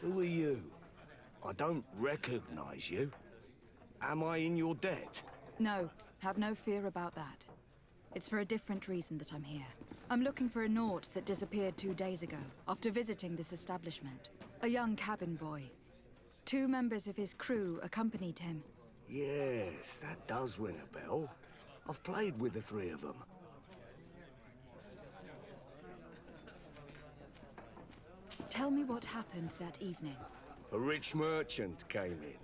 Who are you? I don't recognize you. Am I in your debt? No, have no fear about that. It's for a different reason that I'm here. I'm looking for a Naut that disappeared 2 days ago, after visiting this establishment. A young cabin boy. 2 members of his crew accompanied him. Yes, that does ring a bell. I've played with the 3 of them. Tell me what happened that evening. A rich merchant came in,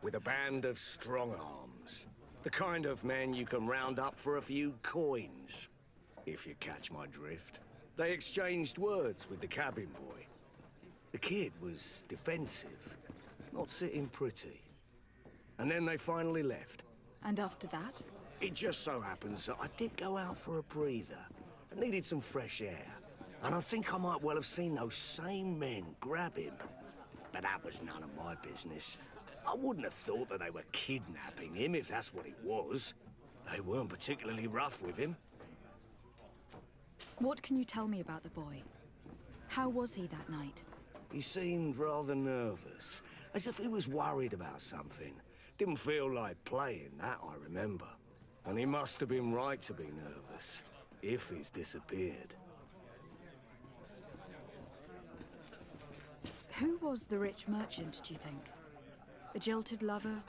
with a band of strong arms. The kind of men you can round up for a few coins, if you catch my drift. They exchanged words with the cabin boy. The kid was defensive, not sitting pretty. And then they finally left. And after that? It just so happens that I did go out for a breather. I needed some fresh air. And I think I might well have seen those same men grab him. But that was none of my business. I wouldn't have thought that they were kidnapping him if that's what it was. They weren't particularly rough with him. What can you tell me about the boy? How was he that night? He seemed rather nervous, as if he was worried about something. Didn't feel like playing, that I remember. And he must have been right to be nervous, if he's disappeared. Who was the rich merchant, do you think? A jilted lover?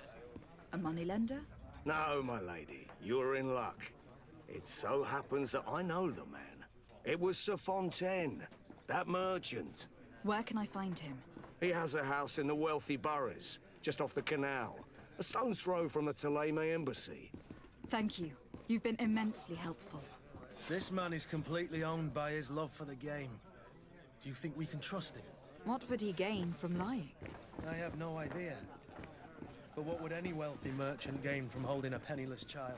A moneylender? No, my lady, you're in luck. It so happens that I know the man. It was Sir Fontaine, that merchant. Where can I find him? He has a house in the wealthy boroughs, just off the canal. A stone's throw from the Thélème embassy. Thank you. You've been immensely helpful. This man is completely owned by his love for the game. Do you think we can trust him? What would he gain from lying? I have no idea. But what would any wealthy merchant gain from holding a penniless child?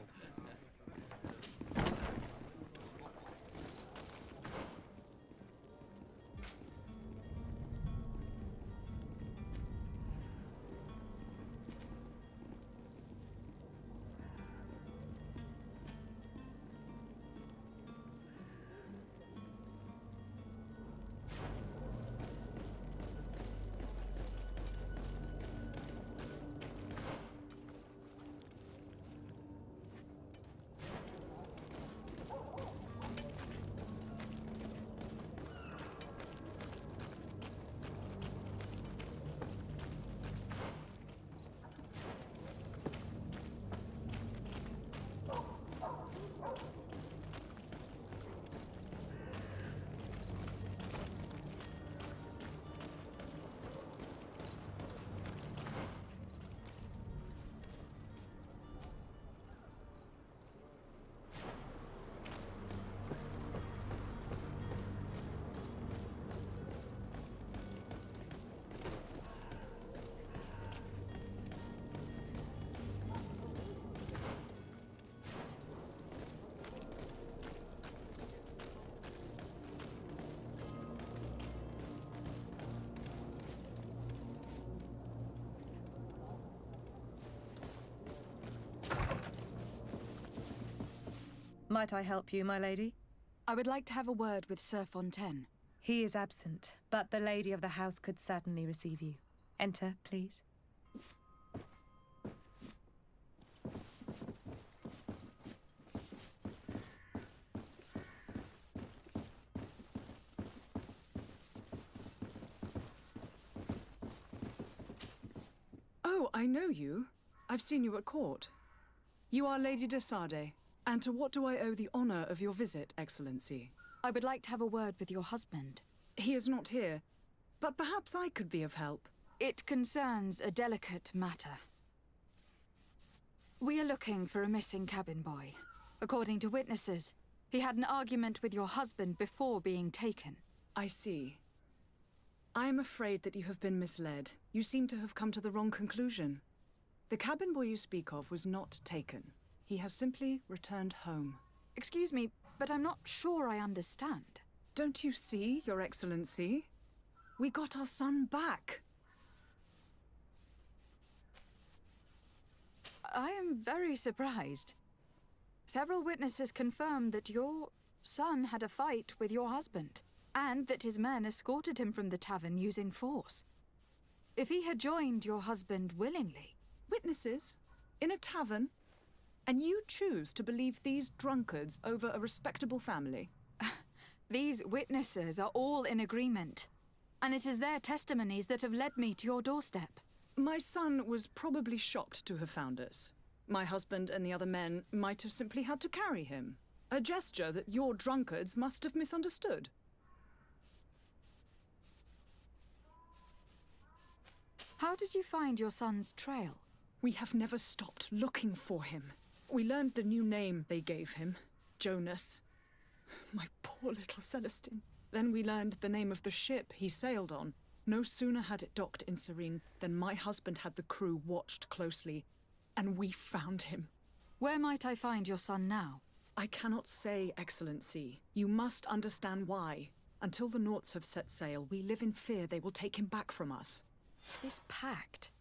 Might I help you, my lady? I would like to have a word with Sir Fontaine. He is absent, but the lady of the house could certainly receive you. Enter, please. Oh, I know you. I've seen you at court. You are Lady de Sade. And to what do I owe the honor of your visit, Excellency? I would like to have a word with your husband. He is not here, but perhaps I could be of help. It concerns a delicate matter. We are looking for a missing cabin boy. According to witnesses, he had an argument with your husband before being taken. I see. I am afraid that you have been misled. You seem to have come to the wrong conclusion. The cabin boy you speak of was not taken. He has simply returned home. Excuse me, but I'm not sure I understand. Don't you see, Your Excellency? We got our son back. I am very surprised. Several witnesses confirm that your son had a fight with your husband, and that his men escorted him from the tavern using force. If he had joined your husband willingly. Witnesses? In a tavern? And you choose to believe these drunkards over a respectable family? These witnesses are all in agreement. And it is their testimonies that have led me to your doorstep. My son was probably shocked to have found us. My husband and the other men might have simply had to carry him. A gesture that your drunkards must have misunderstood. How did you find your son's trail? We have never stopped looking for him. We learned the new name they gave him, Jonas. My poor little Celestine. Then we learned the name of the ship he sailed on. No sooner had it docked in Serene than my husband had the crew watched closely, and we found him. Where might I find your son now? I cannot say, Excellency. You must understand why. Until the Nauts have set sail, we live in fear they will take him back from us. This pact.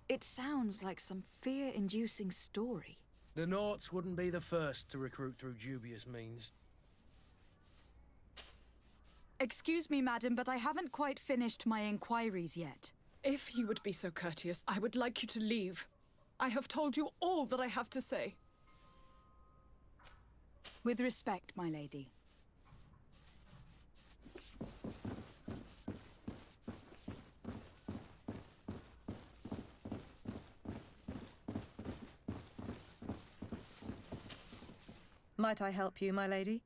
It sounds like some fear-inducing story. The Nauts wouldn't be the first to recruit through dubious means. Excuse me, madam, but I haven't quite finished my inquiries yet. If you would be so courteous, I would like you to leave. I have told you all that I have to say. With respect, my lady. Might I help you, my lady?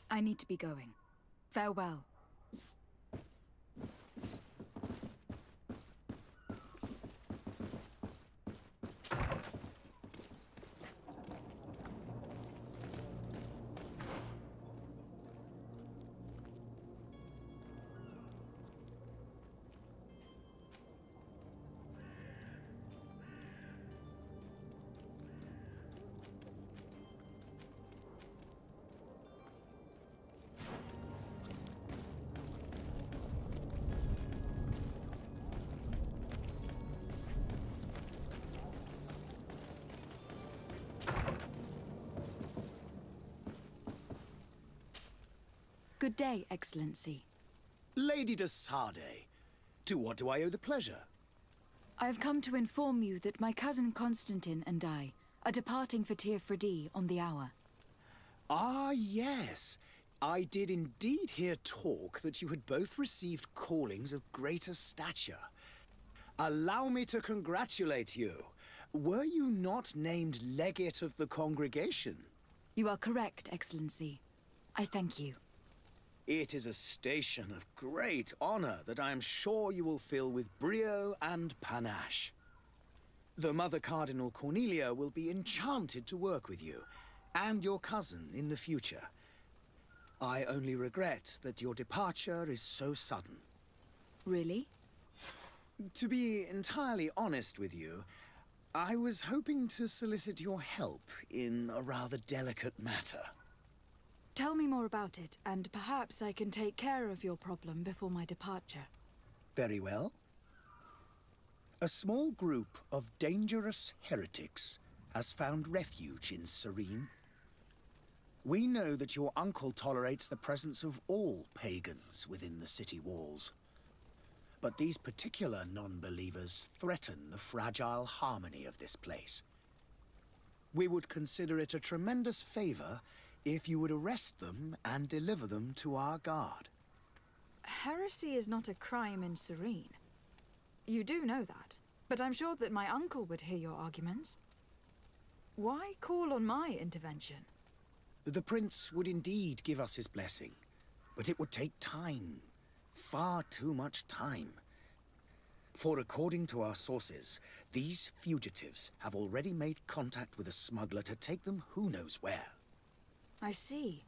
I need to be going. Farewell. Good day, Excellency. Lady de Sardet, to what do I owe the pleasure? I have come to inform you that my cousin Constantine and I are departing for Tir Freddy on the hour. Ah, yes. I did indeed hear talk that you had both received callings of greater stature. Allow me to congratulate you. Were you not named legate of the congregation? You are correct, Excellency. I thank you. It is a station of great honor that I am sure you will fill with brio and panache. The Mother Cardinal Cornelia will be enchanted to work with you, and your cousin in the future. I only regret that your departure is so sudden. Really? To be entirely honest with you, I was hoping to solicit your help in a rather delicate matter. Tell me more about it, and perhaps I can take care of your problem before my departure. Very well. A small group of dangerous heretics has found refuge in Serene. We know that your uncle tolerates the presence of all pagans within the city walls. But these particular non-believers threaten the fragile harmony of this place. We would consider it a tremendous favor if you would arrest them and deliver them to our guard. Heresy is not a crime in Serene. You do know that, but I'm sure that my uncle would hear your arguments. Why call on my intervention? The prince would indeed give us his blessing, but it would take time. Far too much time. For according to our sources, these fugitives have already made contact with a smuggler to take them who knows where. I see.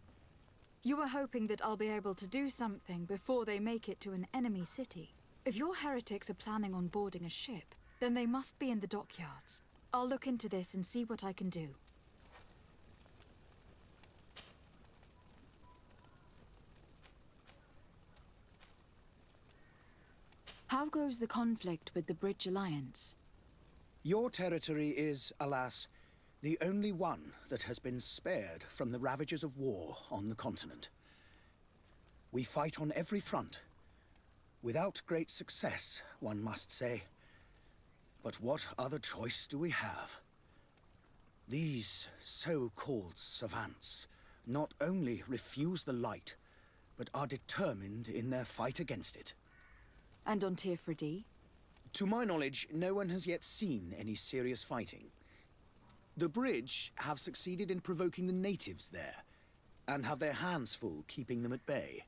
You were hoping that I'll be able to do something before they make it to an enemy city. If your heretics are planning on boarding a ship, then they must be in the dockyards. I'll look into this and see what I can do. How goes the conflict with the Bridge Alliance? Your territory is, alas, the only one that has been spared from the ravages of war on the continent. We fight on every front, Without great success, one must say. But what other choice do we have? These so-called savants not only refuse the light, but are determined in their fight against it. And on Tirfredi? To my knowledge, no one has yet seen any serious fighting. The bridge have succeeded in provoking the natives there, and have their hands full keeping them at bay.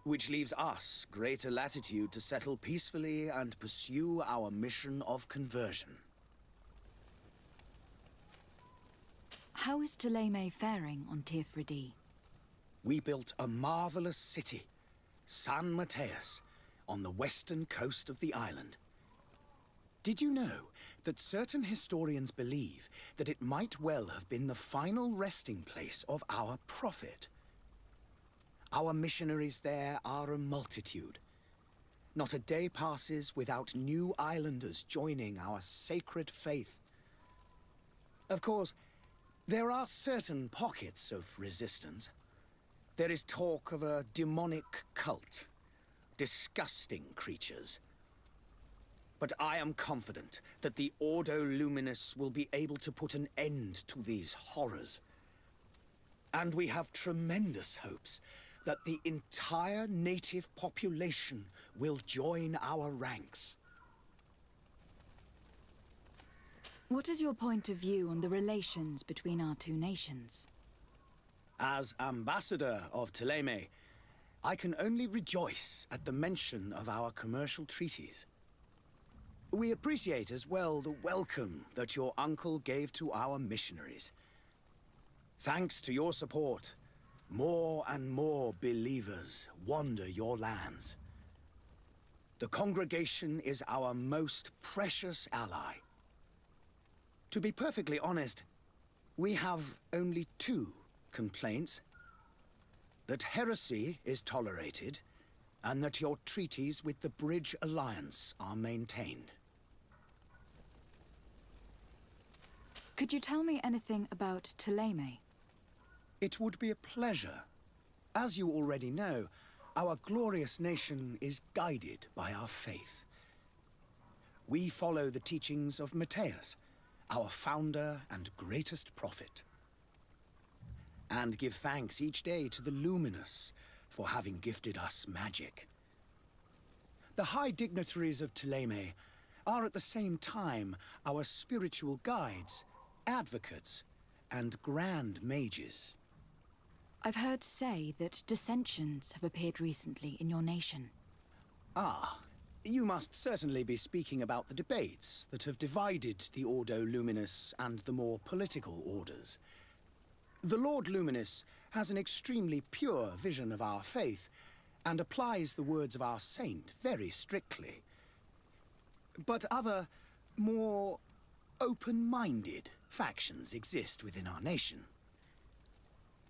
Which leaves us greater latitude to settle peacefully and pursue our mission of conversion. How is Thélème faring on Tirfredi? We built a marvelous city, San Mateus, on the western coast of the island. Did you know that certain historians believe that it might well have been the final resting place of our prophet? Our missionaries there are a multitude. Not a day passes without new islanders joining our sacred faith. Of course, there are certain pockets of resistance. There is talk of a demonic cult, disgusting creatures. But I am confident that the Ordo Luminous will be able to put an end to these horrors. And we have tremendous hopes that the entire native population will join our ranks. What is your point of view on the relations between our two nations? As ambassador of Thélème, I can only rejoice at the mention of our commercial treaties. We appreciate as well the welcome that your uncle gave to our missionaries. Thanks to your support, more and more believers wander your lands. The congregation is our most precious ally. To be perfectly honest, we have only two complaints. That heresy is tolerated, and that your treaties with the Bridge Alliance are maintained. Could you tell me anything about Thélème? It would be a pleasure. As you already know, our glorious nation is guided by our faith. We follow the teachings of Mateus, our founder and greatest prophet. And give thanks each day to the Luminous for having gifted us magic. The high dignitaries of Thélème are at the same time our spiritual guides, advocates, and grand mages. I've heard say that dissensions have appeared recently in your nation. Ah, you must certainly be speaking about the debates that have divided the Ordo Luminous and the more political orders. The Lord Luminous has an extremely pure vision of our faith and applies the words of our saint very strictly. But other, more open-minded factions exist within our nation.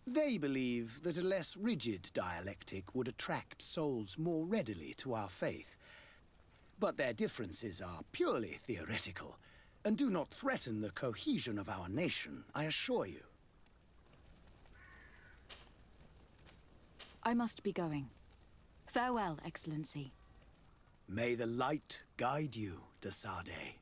They believe that a less rigid dialectic would attract souls more readily to our faith. But their differences are purely theoretical and do not threaten the cohesion of our nation, I assure you. I must be going. Farewell, Excellency. May the light guide you, de Sade.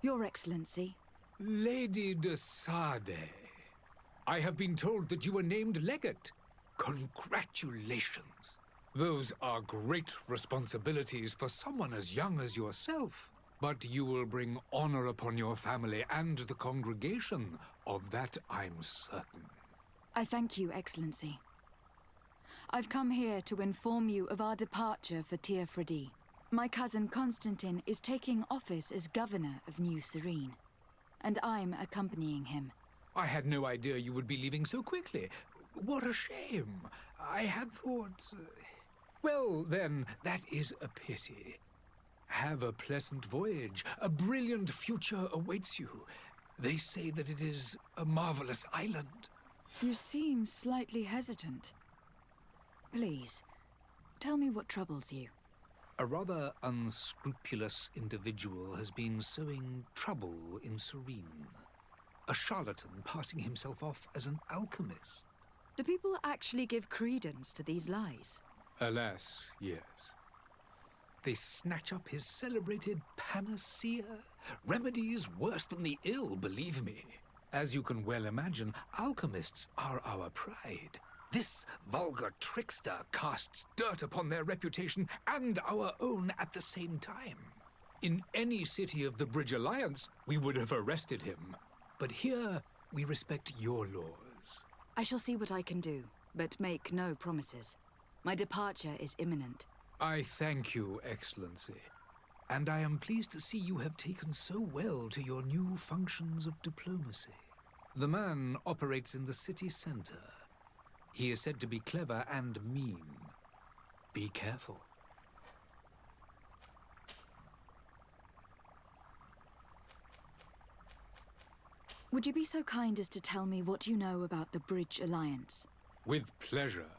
Your Excellency. Lady de Sade, I have been told that you were named legate. Congratulations. Those are great responsibilities for someone as young as yourself. But you will bring honor upon your family and the congregation. Of that I'm certain. I thank you, Excellency. I've come here to inform you of our departure for Teofredi. My cousin Constantine is taking office as governor of New Serene, and I'm accompanying him. I had no idea you would be leaving so quickly. What a shame. I had thought... Well, then, that is a pity. Have a pleasant voyage. A brilliant future awaits you. They say that it is a marvelous island. You seem slightly hesitant. Please, tell me what troubles you. A rather unscrupulous individual has been sowing trouble in Serene. A charlatan passing himself off as an alchemist. Do people actually give credence to these lies? Alas, yes. They snatch up his celebrated panacea. Remedies worse than the ill, believe me. As you can well imagine, alchemists are our pride. This vulgar trickster casts dirt upon their reputation and our own at the same time. In any city of the Bridge Alliance, we would have arrested him. But here, we respect your laws. I shall see what I can do, but make no promises. My departure is imminent. I thank you, Excellency. And I am pleased to see you have taken so well to your new functions of diplomacy. The man operates in the city center. He is said to be clever and mean. Be careful. Would you be so kind as to tell me what you know about the Bridge Alliance? With pleasure.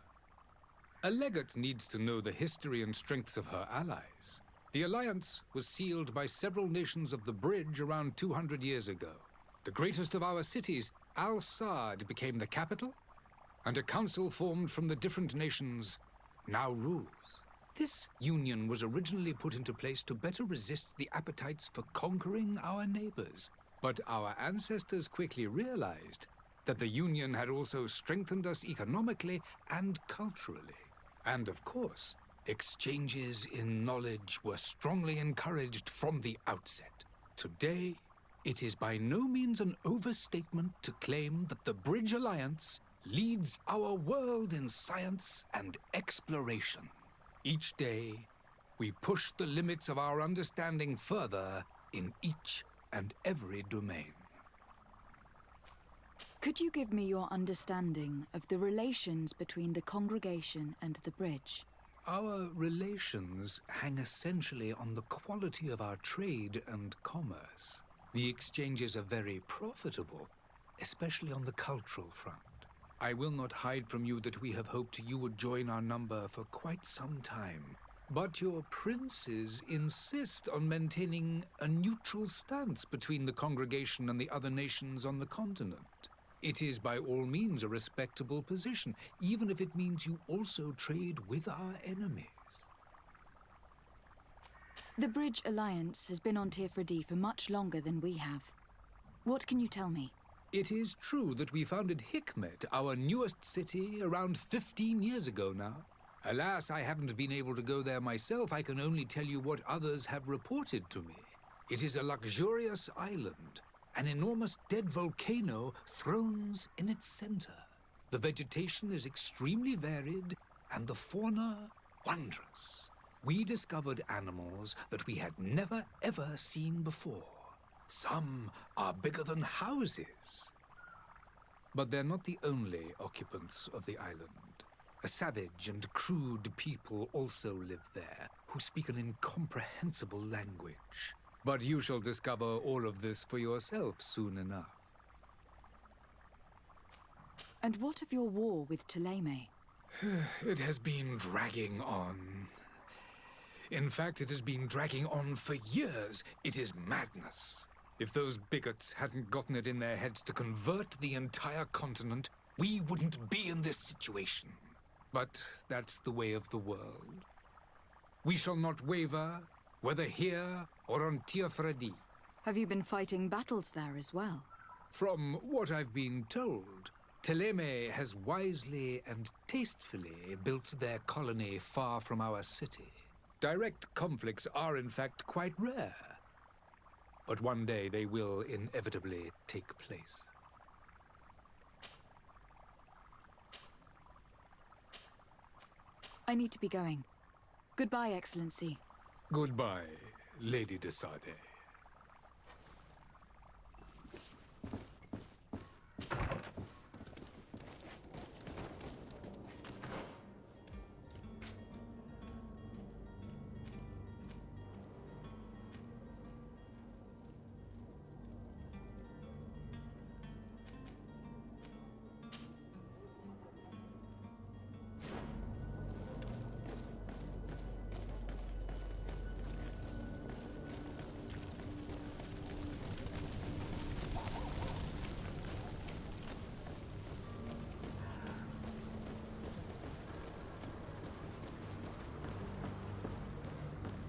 A legate needs to know the history and strengths of her allies. The alliance was sealed by several nations of the Bridge around 200 years ago. The greatest of our cities, Al-Saad, became the capital, and a council formed from the different nations now rules. This union was originally put into place to better resist the appetites for conquering our neighbors. But our ancestors quickly realized that the union had also strengthened us economically and culturally. And of course, exchanges in knowledge were strongly encouraged from the outset. Today, it is by no means an overstatement to claim that the Bridge Alliance leads our world in science and exploration. Each day, we push the limits of our understanding further in each and every domain. Could you give me your understanding of the relations between the congregation and the Bridge? Our relations hang essentially on the quality of our trade and commerce. The exchanges are very profitable, especially on the cultural front. I will not hide from you that we have hoped you would join our number for quite some time. But your princes insist on maintaining a neutral stance between the congregation and the other nations on the continent. It is by all means a respectable position, even if it means you also trade with our enemies. The Bridge Alliance has been on Teofredi for much longer than we have. What can you tell me? It is true that we founded Hikmet, our newest city, around 15 years ago now. Alas, I haven't been able to go there myself. I can only tell you what others have reported to me. It is a luxurious island. An enormous dead volcano thrones in its center. The vegetation is extremely varied, and the fauna wondrous. We discovered animals that we had never ever seen before. Some are bigger than houses. But they're not the only occupants of the island. A savage and crude people also live there, who speak an incomprehensible language. But you shall discover all of this for yourself soon enough. And what of your war with Ptolemy? It has been dragging on. In fact, it has been dragging on for years. It is madness. If those bigots hadn't gotten it in their heads to convert the entire continent, we wouldn't be in this situation. But that's the way of the world. We shall not waver, whether here or on Teofredi. Have you been fighting battles there as well? From what I've been told, Teleme has wisely and tastefully built their colony far from our city. Direct conflicts are, in fact, quite rare. But one day they will inevitably take place. I need to be going. Goodbye, Excellency. Goodbye, Lady de Sade.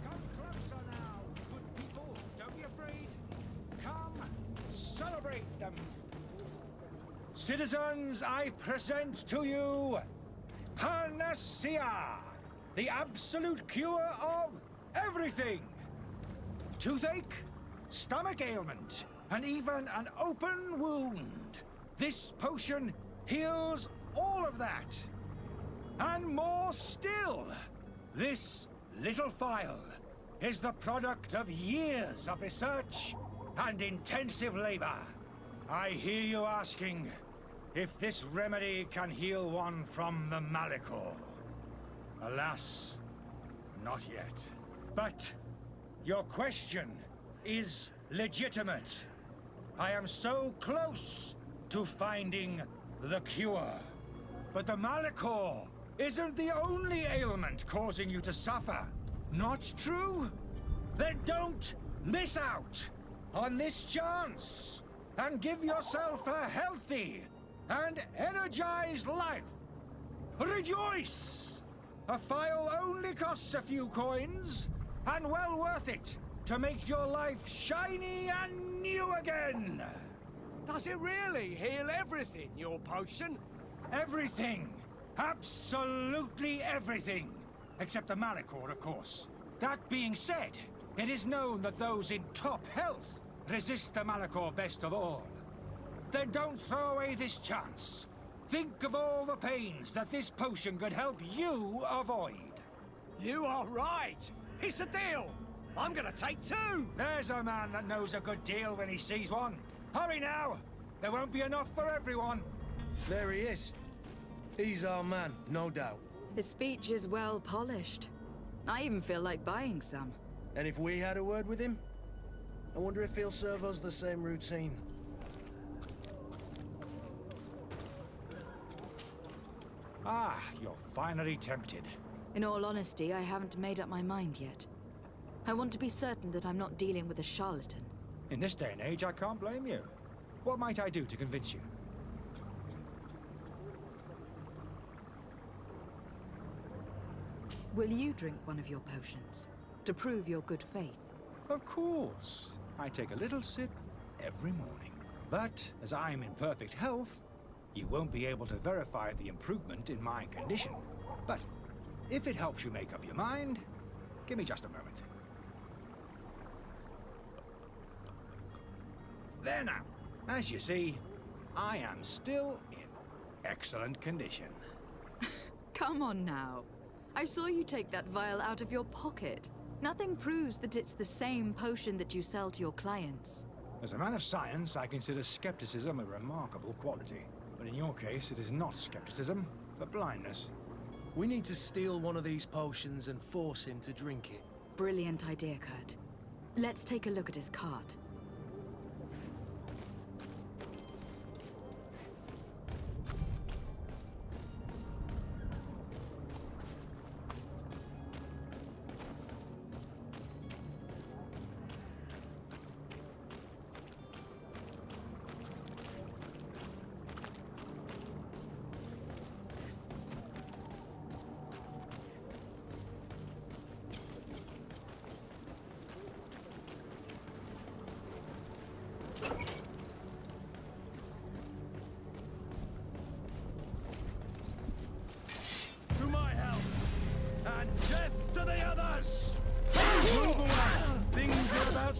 Come closer now, good people. Don't be afraid. Come, celebrate them. Citizens, I present to you Panacea, the absolute cure of everything. Toothache, stomach ailment, and even an open wound. This potion heals all of that. And more still. This little phial is the product of years of research and intensive labor. I hear you asking if this remedy can heal one from the Malachor. Alas, not yet. But your question is legitimate. I am so close to finding the cure. But the Malachor isn't the only ailment causing you to suffer. Not true? Then don't miss out on this chance and give yourself a healthy and energized life. Rejoice! A phial only costs a few coins, and well worth it to make your life shiny and new again. Does it really heal everything, your potion? Everything. Absolutely everything. Except the Malachor, of course. That being said, it is known that those in top health resist the Malachor best of all. Then don't throw away this chance. Think of all the pains that this potion could help you avoid. You are right. It's a deal. I'm gonna take two. There's a man that knows a good deal when he sees one. Hurry now. There won't be enough for everyone. There he is. He's our man, no doubt. His speech is well polished. I even feel like buying some. And if we had a word with him, I wonder if he'll serve us the same routine. Ah, you're finally tempted. In all honesty, I haven't made up my mind yet. I want to be certain that I'm not dealing with a charlatan. In this day and age, I can't blame you. What might I do to convince you? Will you drink one of your potions to prove your good faith? Of course. I take a little sip every morning. But as I'm in perfect health, you won't be able to verify the improvement in my condition. But if it helps you make up your mind, give me just a moment. There now. As you see, I am still in excellent condition. Come on now. I saw you take that vial out of your pocket. Nothing proves that it's the same potion that you sell to your clients. As a man of science, I consider skepticism a remarkable quality. But in your case, it is not skepticism, but blindness. We need to steal one of these potions and force him to drink it. Brilliant idea, Kurt. Let's take a look at his cart.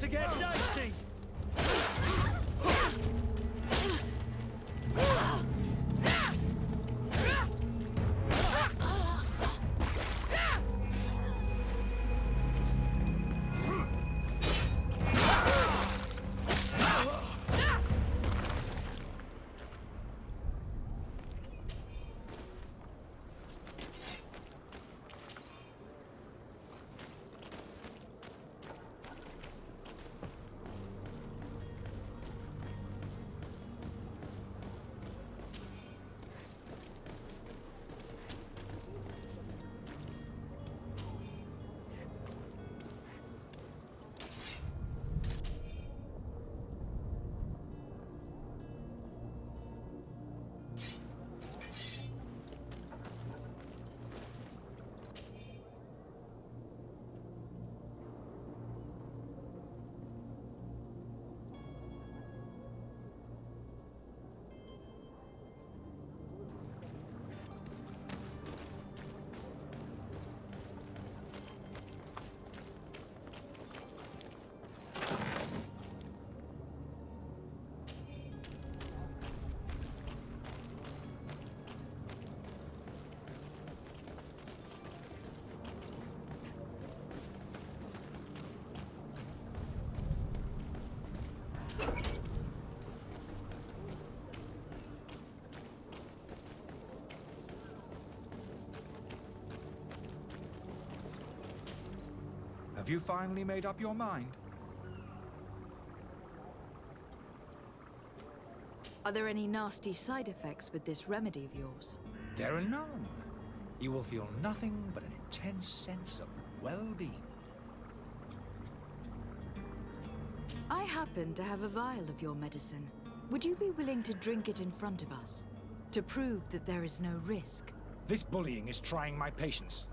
to get dicey. Have you finally made up your mind? Are there any nasty side effects with this remedy of yours? There are none. You will feel nothing but an intense sense of well-being. I happen to have a vial of your medicine. Would you be willing to drink it in front of us? To prove that there is no risk? This bullying is trying my patience.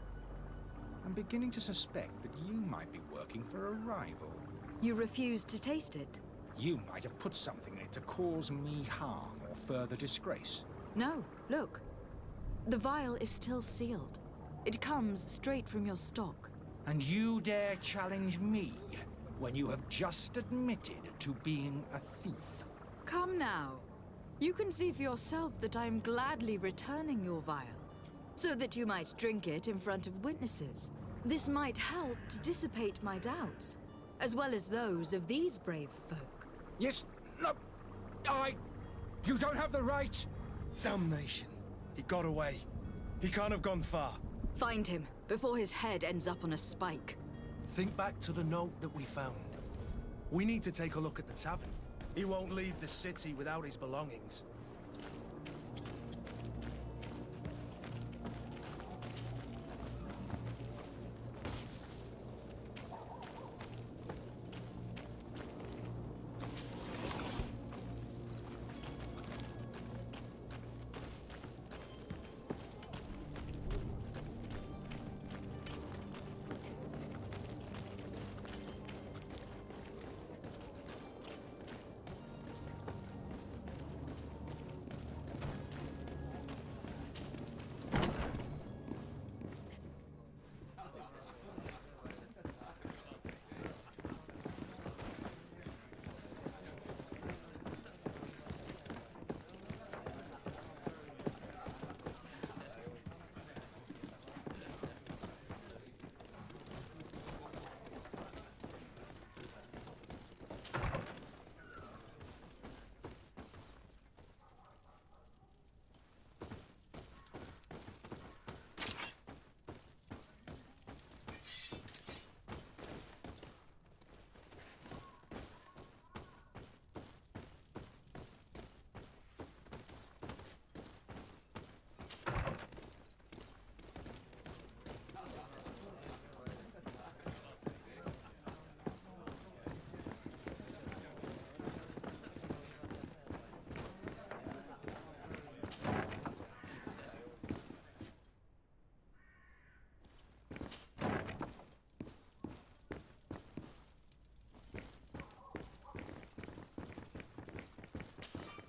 I'm beginning to suspect that you might be working for a rival. You refuse to taste it? You might have put something in it to cause me harm or further disgrace. No, look. The vial is still sealed. It comes straight from your stock. And you dare challenge me when you have just admitted to being a thief? Come now. You can see for yourself that I am gladly returning your vial, so that you might drink it in front of witnesses. This might help to dissipate my doubts, as well as those of these brave folk. Yes, no, you don't have the right. Damnation. He got away. He can't have gone far. Find him, before his head ends up on a spike. Think back to the note that we found. We need to take a look at the tavern. He won't leave the city without his belongings.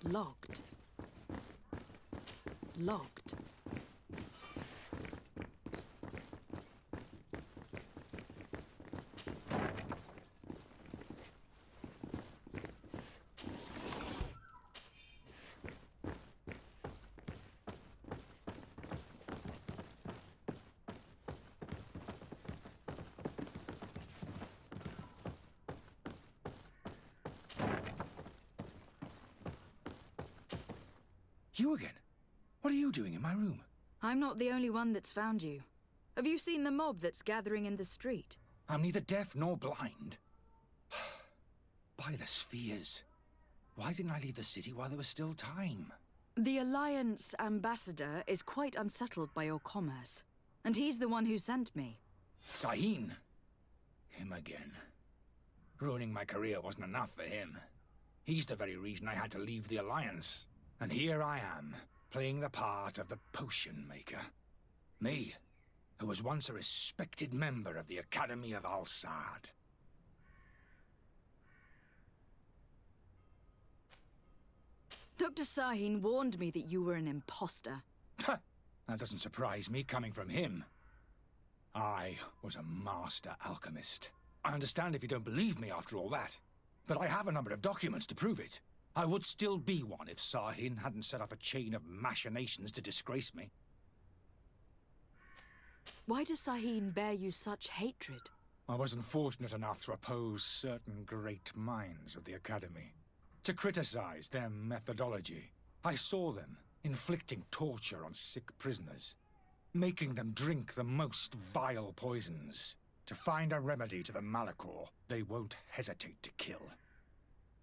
Locked. Locked. You again? What are you doing in my room? I'm not the only one that's found you. Have you seen the mob that's gathering in the street? I'm neither deaf nor blind. By the spheres. Why didn't I leave the city while there was still time? The Alliance ambassador is quite unsettled by your commerce. And he's the one who sent me. Sahin. Him again. Ruining my career wasn't enough for him. He's the very reason I had to leave the Alliance. And here I am, playing the part of the potion maker. Me, who was once a respected member of the Academy of Al-Sad. Dr. Sahin warned me that you were an imposter. That doesn't surprise me, coming from him. I was a master alchemist. I understand if you don't believe me after all that, but I have a number of documents to prove it. I would still be one if Sahin hadn't set off a chain of machinations to disgrace me. Why does Sahin bear you such hatred? I wasn't fortunate enough to oppose certain great minds of the Academy. To criticize their methodology. I saw them inflicting torture on sick prisoners, making them drink the most vile poisons. To find a remedy to the Malachor they won't hesitate to kill.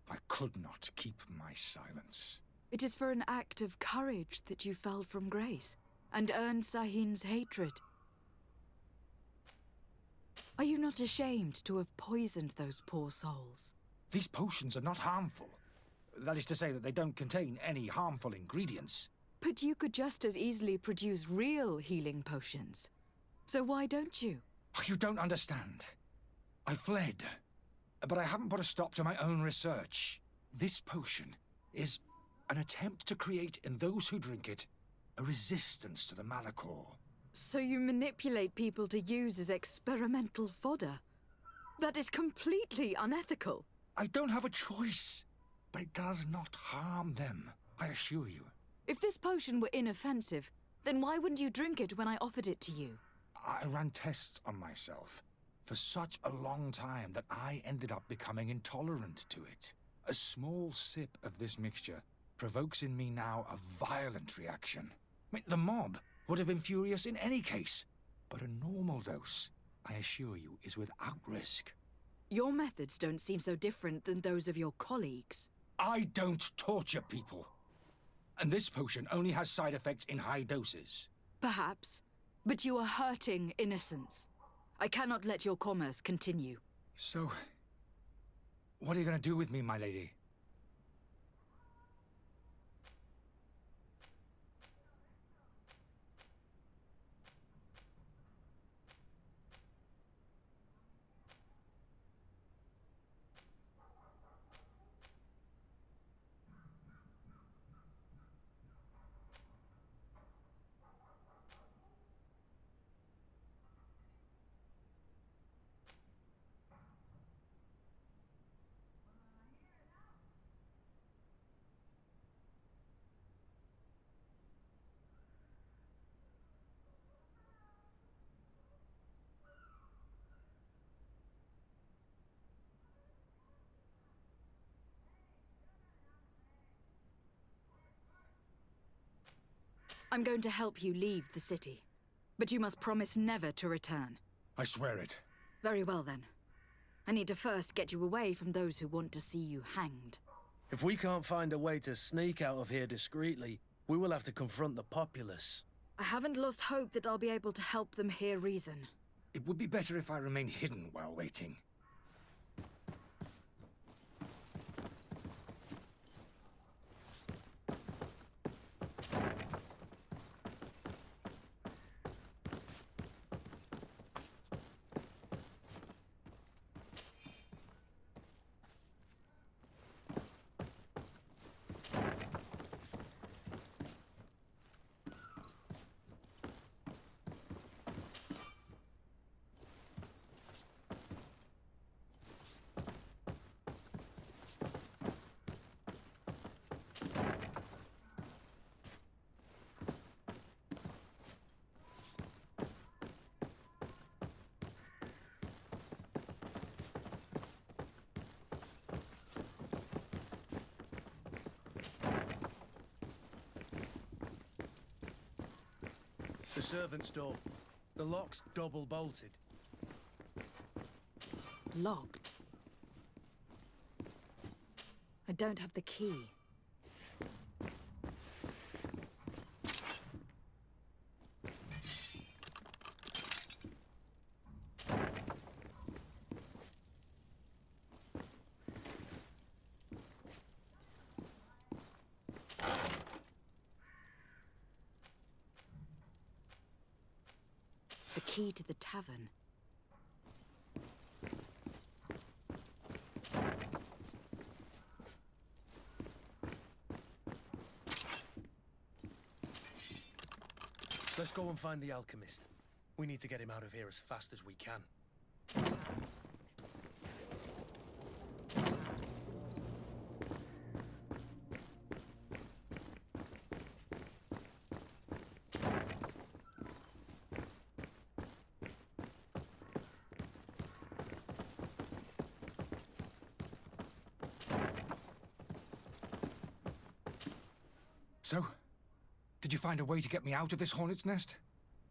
I could not keep my silence. It is for an act of courage that you fell from grace, and earned Sahin's hatred. Are you not ashamed to have poisoned those poor souls? These potions are not harmful. That is to say that they don't contain any harmful ingredients. But you could just as easily produce real healing potions. So why don't you? You don't understand. I fled, but I haven't put a stop to my own research. This potion is an attempt to create in those who drink it a resistance to the Malachor. So you manipulate people to use as experimental fodder? That is completely unethical. I don't have a choice, but it does not harm them, I assure you. If this potion were inoffensive, then why wouldn't you drink it when I offered it to you? I ran tests on myself for such a long time that I ended up becoming intolerant to it. A small sip of this mixture provokes in me now a violent reaction. The mob would have been furious in any case, but a normal dose, I assure you, is without risk. Your methods don't seem so different than those of your colleagues. I don't torture people. And this potion only has side effects in high doses. Perhaps. But you are hurting innocents. I cannot let your commerce continue. So, what are you going to do with me, my lady? I'm going to help you leave the city. But you must promise never to return. I swear it. Very well, then. I need to first get you away from those who want to see you hanged. If we can't find a way to sneak out of here discreetly, we will have to confront the populace. I haven't lost hope that I'll be able to help them hear reason. It would be better if I remain hidden while waiting. The servant's door. The lock's double bolted. Locked. I don't have the key. The key to the tavern. Let's go and find the alchemist. We need to get him out of here as fast as we can. So, did you find a way to get me out of this hornet's nest?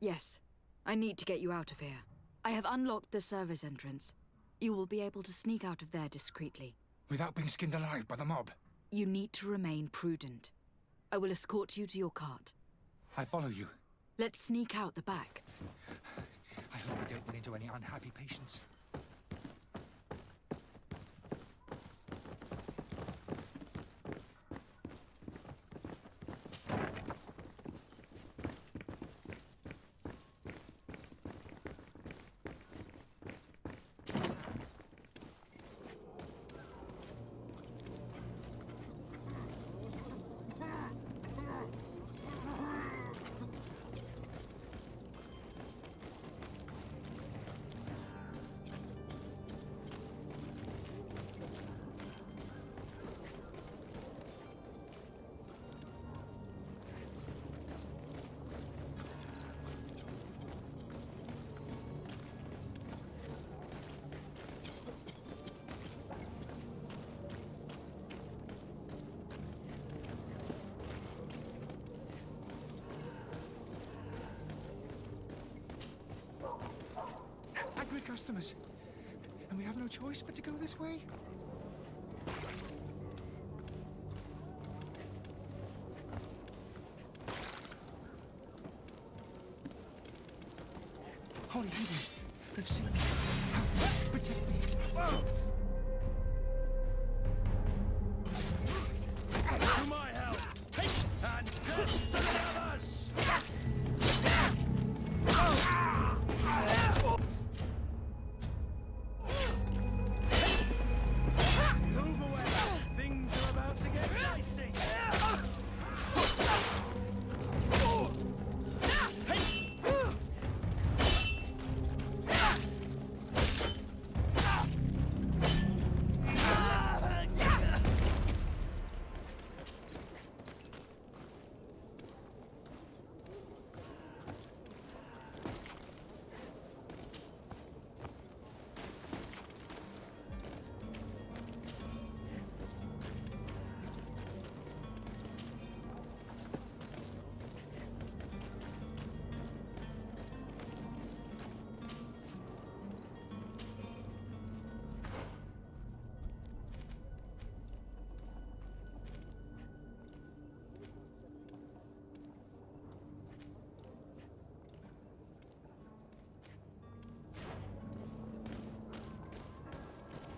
Yes. I need to get you out of here. I have unlocked the service entrance. You will be able to sneak out of there discreetly. Without being skinned alive by the mob? You need to remain prudent. I will escort you to your cart. I follow you. Let's sneak out the back. I hope we don't run into any unhappy patients. Angry customers. And we have no choice but to go this way? Holy heavens, they've seen me. Protect me. Whoa! To my help! And death to the others! Move away! Things are about to get dicey!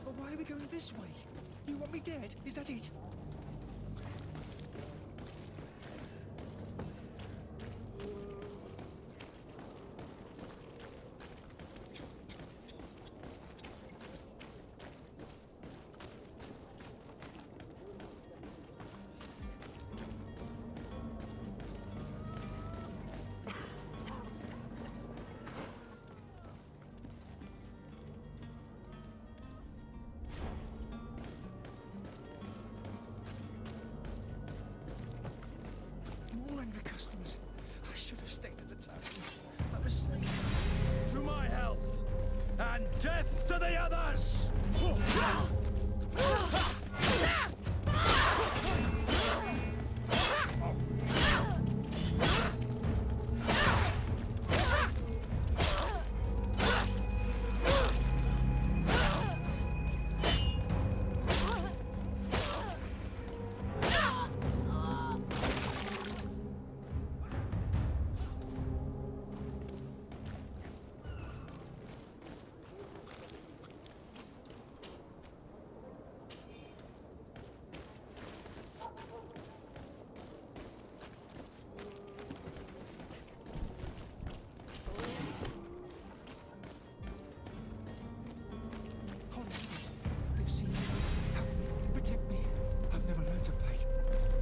But why are we going this way? You want me dead? Is that it?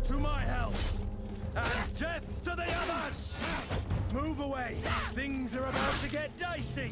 to my help! And death to the others! Move away! Things are about to get dicey!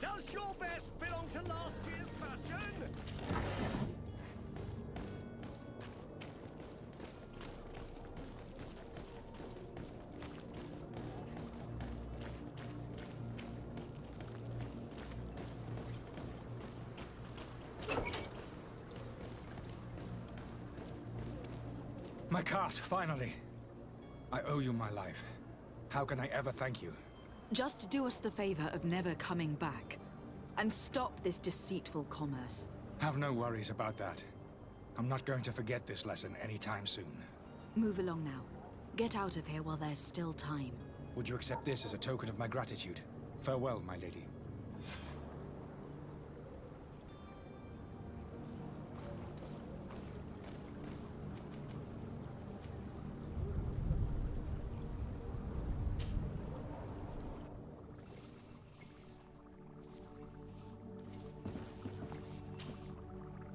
Does your vest belong to last year's fashion? My cart, finally. I owe you my life. How can I ever thank you? Just do us the favor of never coming back. And stop this deceitful commerce. Have no worries about that. I'm not going to forget this lesson anytime soon. Move along now. Get out of here while there's still time. Would you accept this as a token of my gratitude? Farewell, my lady.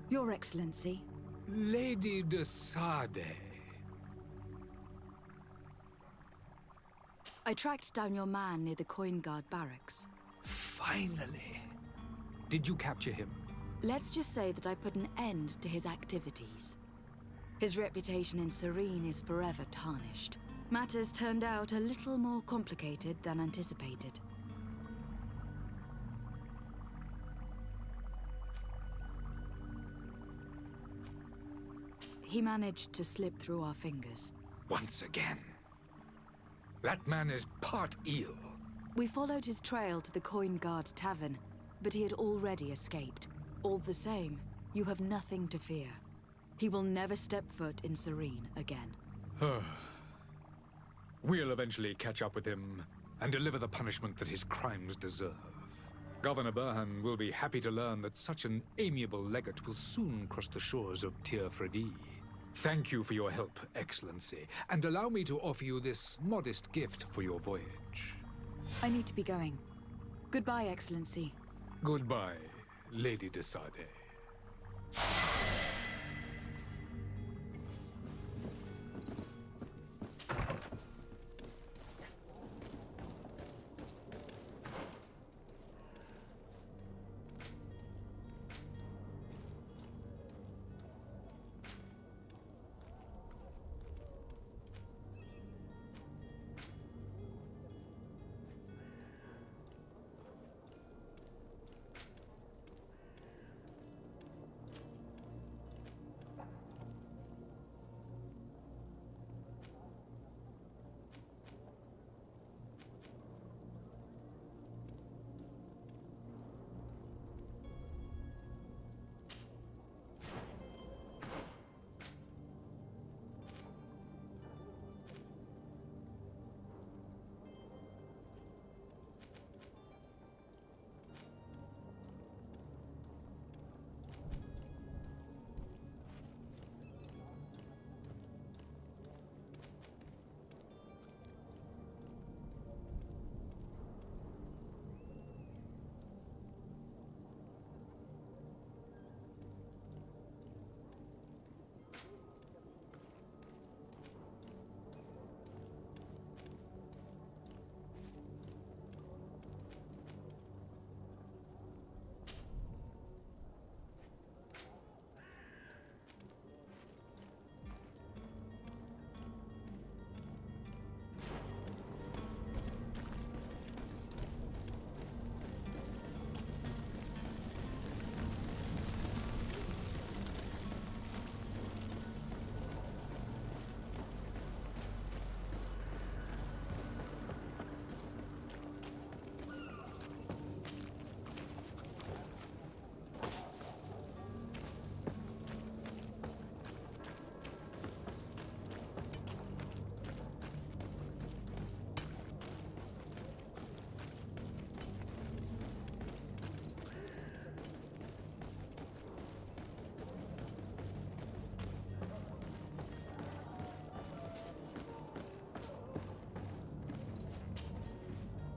Your Excellency. Lady de Sade. I tracked down your man near the Coin Guard barracks. Finally. Did you capture him? Let's just say that I put an end to his activities. His reputation in Serene is forever tarnished. Matters turned out a little more complicated than anticipated. He managed to slip through our fingers. Once again. That man is part eel. We followed his trail to the Coin Guard Tavern, but he had already escaped. All the same, you have nothing to fear. He will never step foot in Serene again. We'll eventually catch up with him and deliver the punishment that his crimes deserve. Governor Burhan will be happy to learn that such an amiable legate will soon cross the shores of Tir Fredi. Thank you for your help, Excellency, and allow me to offer you this modest gift for your voyage. I need to be going. Goodbye, Excellency. Goodbye, Lady de Sade.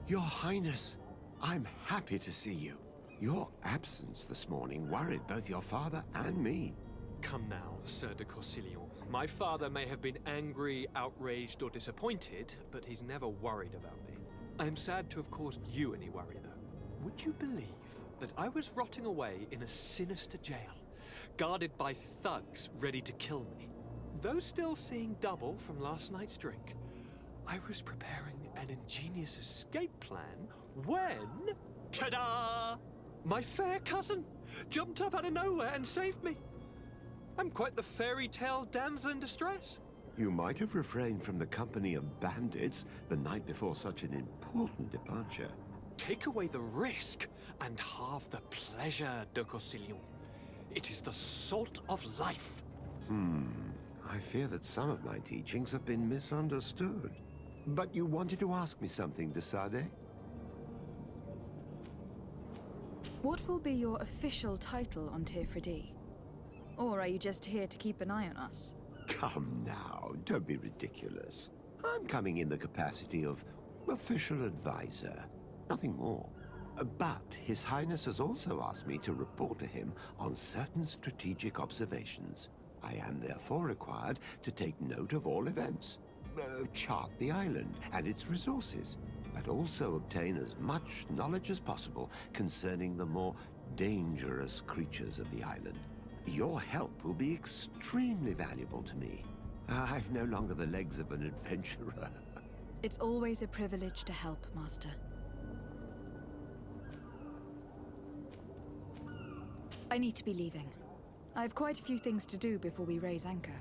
Your Highness, I'm happy to see you. Your absence this morning worried both your father and me. Come now, Sir de Corsilion. My father may have been angry, outraged, or disappointed, but he's never worried about me. I am sad to have caused you any worry, though. Would you believe that I was rotting away in a sinister jail, guarded by thugs ready to kill me? Though still seeing double from last night's drink, I was preparing an ingenious escape plan when... ta-da! My fair cousin jumped up out of nowhere and saved me. I'm quite the fairy tale damsel in distress. You might have refrained from the company of bandits the night before such an important departure. Take away the risk and halve the pleasure, de Corsilion. It is the salt of life. I fear that some of my teachings have been misunderstood. But you wanted to ask me something, de Sade? What will be your official title on Tirfredi? Or are you just here to keep an eye on us? Come now, don't be ridiculous. I'm coming in the capacity of official advisor, nothing more. But His Highness has also asked me to report to him on certain strategic observations. I am therefore required to take note of all events, chart the island and its resources, but also obtain as much knowledge as possible concerning the more dangerous creatures of the island. Your help will be extremely valuable to me. I've no longer the legs of an adventurer. It's always a privilege to help, Master. I need to be leaving. I have quite a few things to do before we raise anchor.